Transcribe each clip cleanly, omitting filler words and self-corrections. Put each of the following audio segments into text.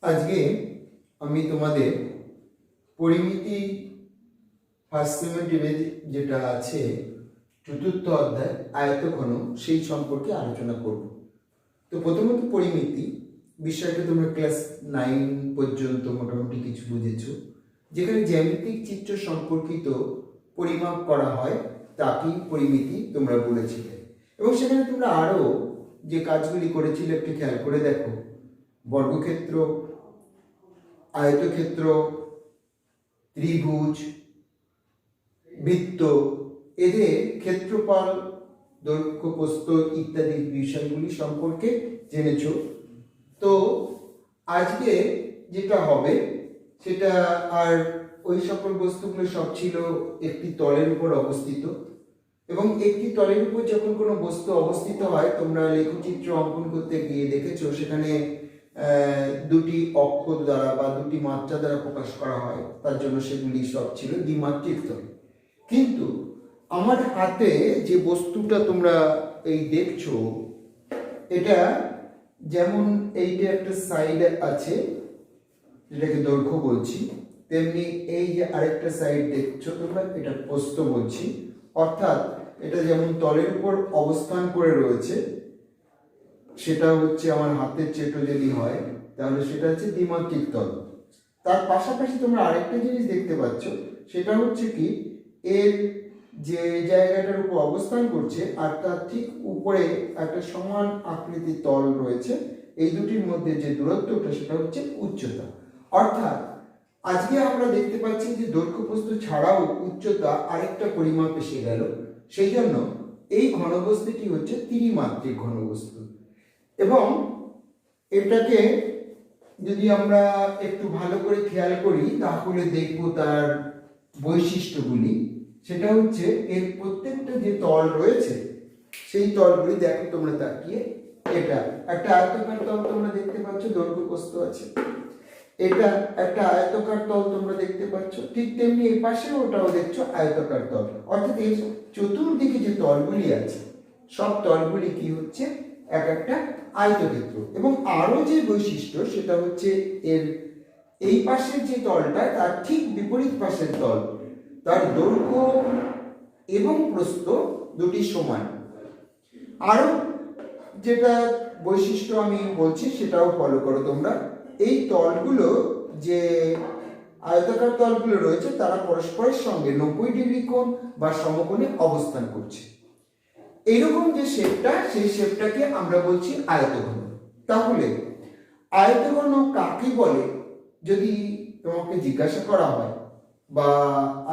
আজকে আমি তোমাদের পরিমিতি ফার্স্ট সেমেস্টারে যেটা আছে চতুর্থ অধ্যায় আয়তঘন সেই সম্পর্কে আলোচনা করব। তো প্রথমত পরিমিতি বিষয়টা তোমরা ক্লাস 9 পর্যন্ত মোটামুটি কিছু বুঝেছো, যেখানে জ্যামিতিক চিত্র সম্পর্কিত পরিমাপ করা হয় তাকেই পরিমিতি তোমরা বলেছিলে। এবং সেখানে তোমরা আরও যে কাজগুলি করেছিলে একটু খেয়াল করে দেখো। বর্গক্ষেত্র, আয়তক্ষেত্র, ত্রিভুজ, বৃত্ত, এদের ক্ষেত্রফল, দৈর্ঘ্য, প্রস্থ ইত্যাদি বিষয়গুলি সম্পর্কে জেনেছ। তো আজকে যেটা হবে সেটা আর ওই সকল বস্তুগুলো সব ছিল একটি তলের উপর অবস্থিত, এবং একটি তলের উপর যখন কোনো বস্তু অবস্থিত হয়, তোমরা লেখচিত্র অঙ্কন করতে গিয়ে দেখেছো সেখানে দুটি অক্ষর দ্বারা বা দুটি মাত্রা দ্বারা প্রকাশ করা হয়, তার জন্য সেগুলি সব ছিল দ্বিমাত্রিক তল। কিন্তু আমার হাতে যে বস্তুটা তোমরা এই দেখছো, এটা যেমন এইটা একটা সাইড আছে যেটাকে দৈর্ঘ্য বলছি, তেমনি এই যে আরেকটা সাইড দেখছো তোমরা, এটা প্রস্থ বলছি। অর্থাৎ এটা যেমন তলের উপর অবস্থান করে রয়েছে, সেটা হচ্ছে আমার হাতের চেটো যদি হয় তাহলে সেটা হচ্ছে দ্বিমাত্রিক তল। তার পাশাপাশি তোমরা আরেকটা জিনিস দেখতে পাচ্ছ, সেটা হচ্ছে কি এর যে জায়গাটার উপর অবস্থান করছে আর তার ঠিক উপরে একটা সমান আকৃতির তল রয়েছে। এই দুটির মধ্যে যে দূরত্বটা সেটা হচ্ছে উচ্চতা। অর্থাৎ আজকে আমরা দেখতে পাচ্ছি যে দৈর্ঘ্য প্রস্থ ছাড়াও উচ্চতা আরেকটা পরিমাপ এসে গেল। সেই জন্য এই ঘনবস্তুটি হচ্ছে ত্রিমাত্রিক ঘনবস্তু। এবং এটাকে যদি আমরা একটু ভালো করে খেয়াল করি তাহলে দেখব তার বৈশিষ্ট্যগুলি। সেটা হচ্ছে এর প্রত্যেকটা যে তল রয়েছে সেই তলগুলি দেখো তোমরা তাকিয়ে। এটা একটা আয়তাকার তল তোমরা দেখতে পাচ্ছ, দৈর্ঘ্য প্রস্থ আছে। এটা একটা আয়তাকার তল তোমরা দেখতে পাচ্ছ, ঠিক তেমনি এই পাশে ওটাও দেখছো আয়তাকার তল। অর্থাৎ এই চতুর্দিকে যে তলগুলি আছে সব তলগুলি কি হচ্ছে এক একটা আয়তক্ষেত্র। এবং আরো যে বৈশিষ্ট্য সেটা হচ্ছে এর এই পাশের যে তলটা তার ঠিক বিপরীত পাশের তল, তার দৈর্ঘ্য এবং প্রস্থ দুটি সমান। আরো যেটা বৈশিষ্ট্য আমি বলছি সেটাও ফলো করো তোমরা। এই তলগুলো যে আয়তাকার তলগুলো রয়েছে তারা পরস্পরের সঙ্গে 90 ডিগ্রি কোণ বা সমকোণে অবস্থান করছে। এইরকম যে শেপটা, সেই শেপটাকে আমরা বলছি আয়তঘন। তাহলে আয়তঘন কাকে বলে যদি তোমাকে জিজ্ঞাসা করা হয়, বা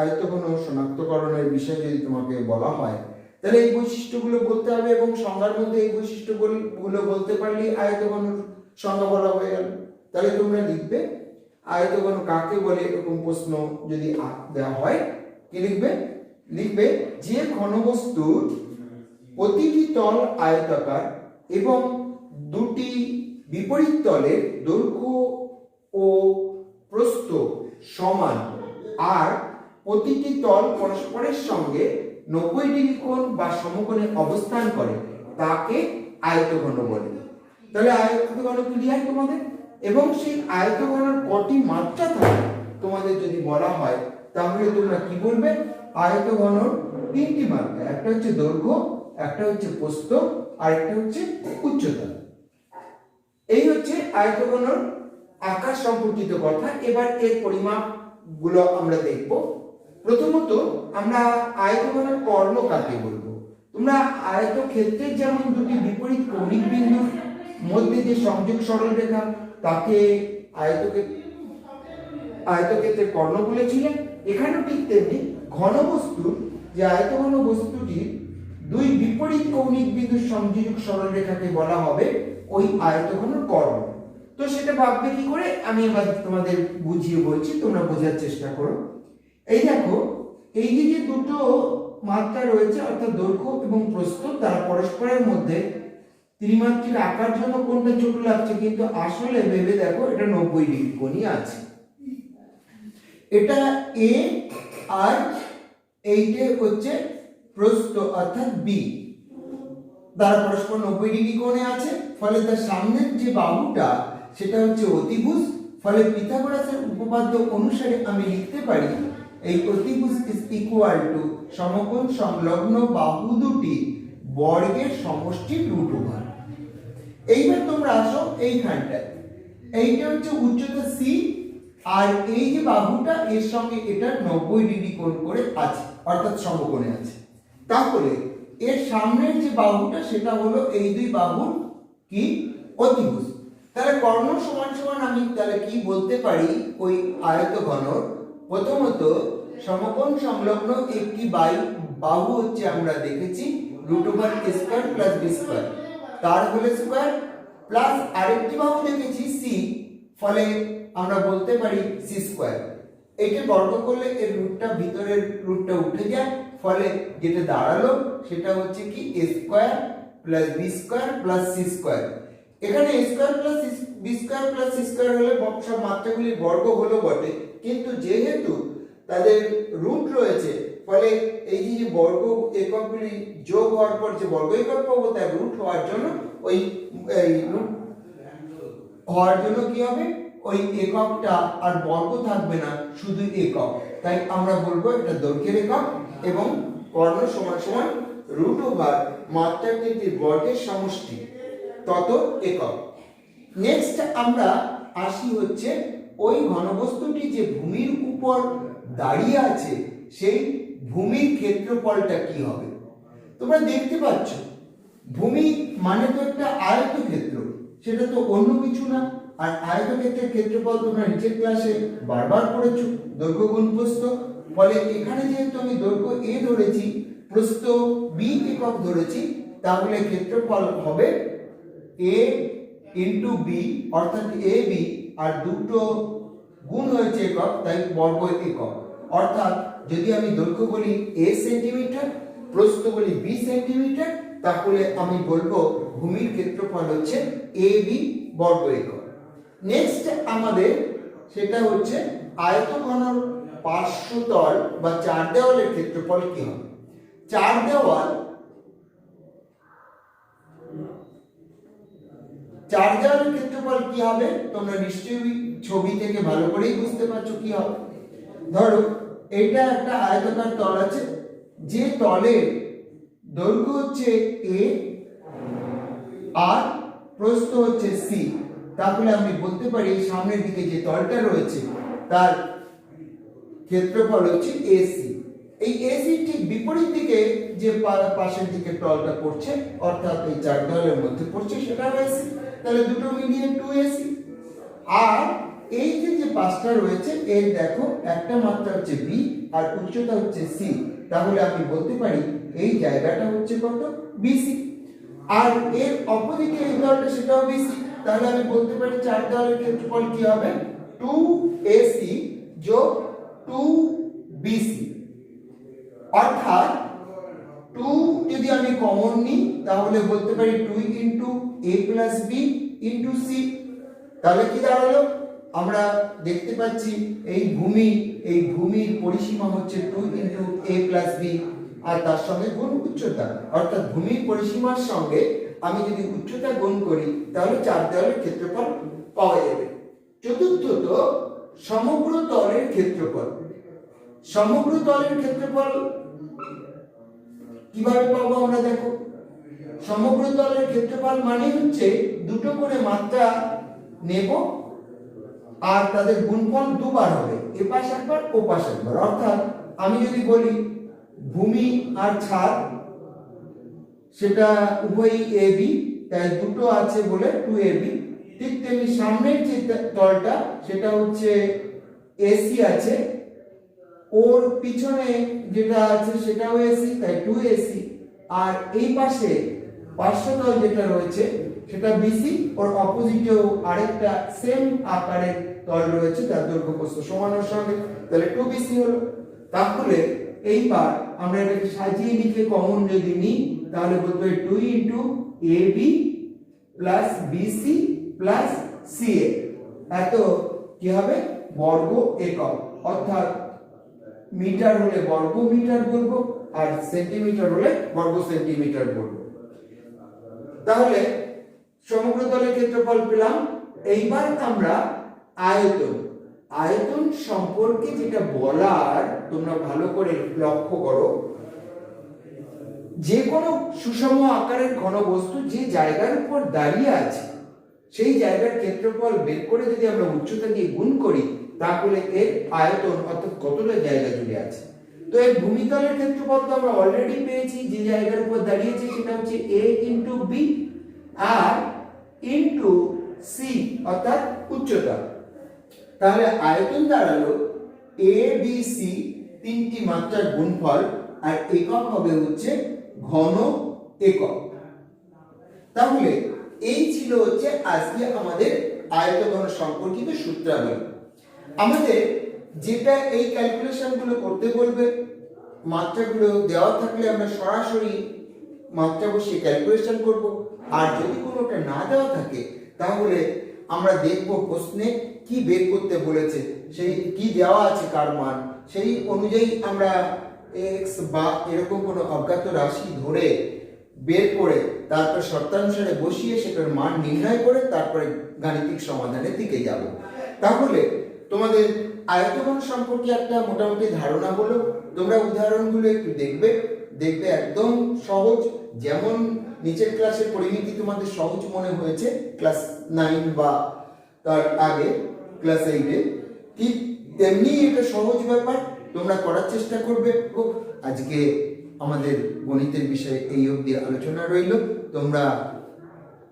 আয়তঘন শনাক্তকরণের বিষয়ে যদি তোমাকে বলা হয়, তাহলে এই বৈশিষ্ট্যগুলো বলতে হবে। এবং সংজ্ঞার মধ্যে এই বৈশিষ্ট্যগুলো বলতে পারলেই আয়তঘন সংজ্ঞা বলা হয়ে গেল। তাহলে তোমরা লিখবে আয়তঘন কাকে বলে, এরকম প্রশ্ন যদি দেওয়া হয় কি লিখবে? লিখবে যে ঘনবস্তুর প্রতিটি তল আয়তাকার এবং দুটি বিপরীত তলের দৈর্ঘ্য ও প্রস্থ সমান, আর প্রতিটি তল পরস্পরের সঙ্গে 90 ডিগ্রি কোণ বা সমকোণে অবস্থান করে, তাকে আয়তঘন বলে। তাহলে আয়তঘন ক্লিয়ার তোমাদের? এবং সেই আয়তঘনের কটি মাত্রা থাকে তোমাদের যদি বলা হয়, তাহলে তোমরা কি বলবে? আয়তঘনর 3টি মাত্রা, একটা হচ্ছে দৈর্ঘ্য, একটা হচ্ছে প্রস্থ, আর একটা হচ্ছে উচ্চতা। এই হচ্ছে আয়তঘনর আকার সম্পর্কিত কথা। এবার এর পরিমাপ গুলো আমরা দেখব। প্রথমত আমরা আয়তঘনের কর্ণ কাকে বলবো। তোমরা আয়তক্ষেত্রের যেমন দুটি বিপরীত কৌণিক বিন্দুর মধ্যে যে সংযোগ সরলরেখা তাকে আয়তক্ষেত্রের কর্ণ বলেছিলেন, এখানেও ঠিক তেমনি ঘনবস্তুর যে আয়তঘন বস্তুটির দুই বিপরীত কৌণিক বিন্দুর সংযোজক সরলরেখাকে বলা হবে ওই আয়তঘনের কর্ণ। তো সেটা ভাববে কি করে, আমি এবার তোমাদের বুঝিয়ে বলছি, তোমরা বোঝার চেষ্টা করো। এই দেখো, এই যে দুটো মাত্রা রয়েছে অর্থাৎ দৈর্ঘ্য এবং প্রস্থ, তারা পরস্পরের মধ্যে ত্রিমাত্রিক আকার জন্য কোনটা ছোট লাগছে, কিন্তু আসলে ভেবে দেখো এটা 90 ডিগ্রি কোণই আছে। এটা এ আর এইটা হচ্ছে প্রস্থ অর্থাৎ বি, তারা পরস্পর 90 ডিগ্রি কোণে আছে। ফলে তার সামনের যে বাহুটা সেটা হচ্ছে অতিভুজ। ফলে পিথাগোরাসের উপপাদ্য অনুসারে আমি লিখতে পারি এই অতিভুজ ইজ ইকুয়াল টু সমকোণ সংলগ্ন বাহু দুটি বর্গের সমষ্টি রুট ওভার। এইবার তোমরা আসো এইখানটায়, এইটা হচ্ছে উচ্চতা সি, আর এই যে বাহুটা এর সঙ্গে এটা 90 ডিগ্রি কোণ করে আছে, অর্থাৎ সমকোণে আছে। তাহলে এর সামনের যে বাহুটা সেটা হলো এই দুই বাহুর কি অতিভুজ। তাহলে কর্ণ সমান সমান আমি তাহলে কি বলতে পারি ওই আয়তঘনর, প্রথমত সমকোণ সংলগ্ন একটি বাহু হচ্ছে আমরা দেখেছি root over a square plus b square, তার হোল স্কয়ার, প্লাস আরেকটি বাহু দেখেছি সি, ফলে আমরা বলতে পারি সি স্কয়ার। এটা বর্গ করলে এর রুটটা ভিতরের রুটটা উঠে যায়, ফলে যেটা দাঁড়ালো সেটা হচ্ছে কি a square plus b square plus c square. এখানে a square plus b square plus c square হলে সব মাত্রাগুলির বর্গ হলো বটে, কিন্তু যেহেতু তাদের রুট রয়েছে ফলে এই যে বর্গ এককগুলি যোগ হওয়ার পর যে বর্গ একক পাবো তার রুট হওয়ার জন্য ওই রুট হওয়ার জন্য কি হবে, ওই এককটা আর বর্গ থাকবে না, শুধু একক। তাই আমরা বলবো এটা দৈর্ঘ্যের একক এবং কর্ণ সমান সমান রুট ওভার মাত্রাকৃতির বর্গের সমষ্টি তত একক। নেক্সট আমরা আসি হচ্ছে ওই ঘনবস্তুটি যে ভূমির উপর দাঁড়িয়ে আছে সেই ভূমির ক্ষেত্রফলটা কি হবে। তোমরা দেখতে পাচ্ছ ভূমি মানে তো একটা আয়তক্ষেত্র, সেটা তো অন্য কিছু না। আর আয়তক্ষেত্রের ক্ষেত্রফল তোমরা নিচের ক্লাসে বারবার পড়েছো, দৈর্ঘ্য গুণ প্রস্থ। ফলে এখানে যেহেতু আমি দৈর্ঘ্য a ধরেছি, প্রস্থ b একক ধরেছি, তাহলে ক্ষেত্রফল হবে a ইন্টু b, অর্থাৎ ab, আর দুটো গুণ হয়েছে একক তাই বর্গ একক। অর্থাৎ যদি আমি দৈর্ঘ্য বলি a সেন্টিমিটার, প্রস্থ বলি b সেন্টিমিটার, তাহলে আমি বলবো ভূমির ক্ষেত্রফল হচ্ছে ab বর্গ একক। নেক্সট আমাদের সেটা হচ্ছে আয়তঘনর পার্শ্বতল বা চার দেওয়ালের ক্ষেত্রফল কি হবে। চার দেওয়ালের ক্ষেত্রফল কি হবে তোমরা নিশ্চয়ই ছবি থেকে ভালো করেই বুঝতে পারছো কি হবে। ধরো এইটা একটা আয়তাকার তল আছে, যে তলের দৈর্ঘ্য হচ্ছে a আর প্রস্থ হচ্ছে c, তাহলে আমি বলতে পারি সামনের দিকে যে তলটা রয়েছে তার ক্ষেত্রফল হচ্ছে AC। এই AC ঠিক বিপরীত দিকে যে পাশের দিকে তলটা পড়ছে, অর্থাৎ এই চার দেওয়ালের মধ্যে পড়ছে, সেটা AC। তাহলে দুটো মিলিয়ে 2AC। আর এই যে পাশটা রয়েছে এর দেখো একটা মাত্রা হচ্ছে b আর উচ্চতা হচ্ছে c, তাহলে আমি বলতে পারি এই জায়গাটা হচ্ছে কত BC। আর এর অপোজিটে এই তলটা সেটাও BC, তাহলে আমি বলতে পারি চার দেওয়ালের ক্ষেত্রফল কি হবে 2AC যোগ 2BC। অর্থাৎ 2 যদি আমি কমন নিই তাহলে বলতে পারি 2 into a plus b into c। তাহলে কি দাঁড়ালো, আমরা দেখতে পাচ্ছি এই ভূমির পরিসীমা হচ্ছে 2 ইন্টু a প্লাস b আর তার সঙ্গে গুণ উচ্চতা, অর্থাৎ ভূমির পরিসীমার সঙ্গে আমি যদি উচ্চতা গুণ করি তাহলে চার দেওয়ালের ক্ষেত্রফল পাওয়া যাবে। চতুর্থত সমগ্র তলের ক্ষেত্রফল। সমগ্র তলের ক্ষেত্রফল কিভাবে পাবো আমরা দেখো, সমগ্র তলের ক্ষেত্রফল মানে হচ্ছে দুটো করে মাত্রা নেব আর তাদের গুণফল দুবার হবে, এ পাশ একবার ও পাশ একবার। অর্থাৎ আমি যদি বলি ভূমি আর ছাদ সেটা উভয়ই AB, তাই দুটো আছে বলে 2AB। ঠিক তেমনি সামনের যে তলটা সেটা হচ্ছে AC আছে, ওর পিছনে যেটা আছে সেটাও AC, তাই 2AC। আর এই পাশে পার্শ্বতল যেটা রয়েছে সেটা BC, ওর অপোজিটেও আরেকটা সেম আকারের তল রয়েছে যার দৈর্ঘ্য প্রস্থ সমানের সঙ্গে, তাহলে 2BC হলো। তাহলে এইবার আমরা এটাকে সাজিয়ে লিখে কমন যদি নিই তাহলে বলতে পারি 2 into AB plus BC plus CA, এত কি হবে বর্গ একক। অর্থাৎ মিটার হলে বর্গ মিটার বলবো আর সেন্টিমিটার হলে বর্গ সেন্টিমিটার বলবো। তাহলে সমগ্র তলের ক্ষেত্রফল পেলাম এইবার আমরা আয়তন আয়তন সম্পর্কে যেটা বলার, তোমরা ভালো করে লক্ষ্য করো, যে কোনো সুষম আকারের ঘনবস্তু যে জায়গার উপর দাঁড়িয়ে আছে সেই জায়গার ক্ষেত্রফল বের করে যদি আমরা উচ্চতা দিয়ে গুণ করি, তাহলে এর আয়তন অর্থাৎ কতটা জায়গা জুড়ে আছে। তো এর ভূমিতলের ক্ষেত্রফল তো আমরা অলরেডি পেয়েছি, যে জায়গার উপর দাঁড়িয়েছে সেটা হচ্ছে a ইন্টু বি আর ইন্টু সি অর্থাৎ উচ্চতা। তাহলে আয়তন দাঁড়ালো এ বি সি, তিনটি মাত্রার গুণফল, আর একক হবে হচ্ছে ঘন একক। তাহলে এই ছিল হচ্ছে আজকে আমাদের আয়তঘন সম্পর্কিত সূত্রাবলী। আমাদের যেটা এই ক্যালকুলেশন গুলো করতে বলবে, মাত্রাগুলো দেওয়া থাকলে আমরা সরাসরি মাত্রা বসিয়ে ক্যালকুলেশন করব, আর যদি কোনোটা না দেওয়া থাকে তাহলে আমরা দেখব প্রশ্নে কি বের করতে বলেছে, সেই কি দেওয়া আছে কার মান, সেই অনুযায়ী আমরা এক্স বা এরকম কোনো অজ্ঞাত রাশি ধরে বের করে তারপর শর্তানুসারে বসিয়ে সেটার মান নির্ণয় করে তারপরে গাণিতিক সমাধানের দিকে যাব। তাহলে তোমাদের আয়তঘন সম্পর্কে একটা মোটামুটি ধারণা হলো। তোমরা উদাহরণগুলো একটু দেখবে একদম সহজ। যেমন নিচের ক্লাসের পরিমিতি তোমাদের সহজ মনে হয়েছে ক্লাস 9 বা তার আগে ক্লাস 8-এ, ঠিক তেমনি এটা সহজ ব্যাপার, তোমরা করার চেষ্টা করবে। আজকে আমাদের গণিতের বিষয়ে এই অবধি আলোচনা রইল। তোমরা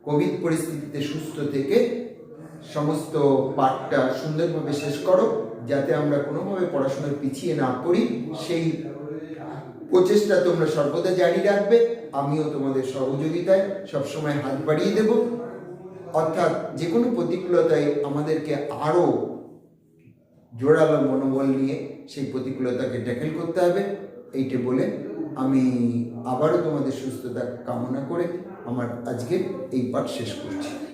কোভিড পরিস্থিতিতে সুস্থ থেকে সমস্ত পাঠটা সুন্দরভাবে শেষ করো, যাতে আমরা কোনোভাবে পড়াশোনায় পিছিয়ে না পড়ি, সেই প্রচেষ্টা তোমরা সর্বদা জারি রাখবে। আমিও তোমাদের সহযোগিতায় সবসময় হাত বাড়িয়ে দেব। অর্থাৎ যে কোনো প্রতিকূলতায় আমাদেরকে আরো জোরালো মনোবল নিয়ে সেই প্রতিকূলতাকে ট্যাকেল করতে হবে। এইটা বলে আমি আবারও তোমাদের সুস্থতা কামনা করে আমার আজকে এই পাঠ শেষ করছি।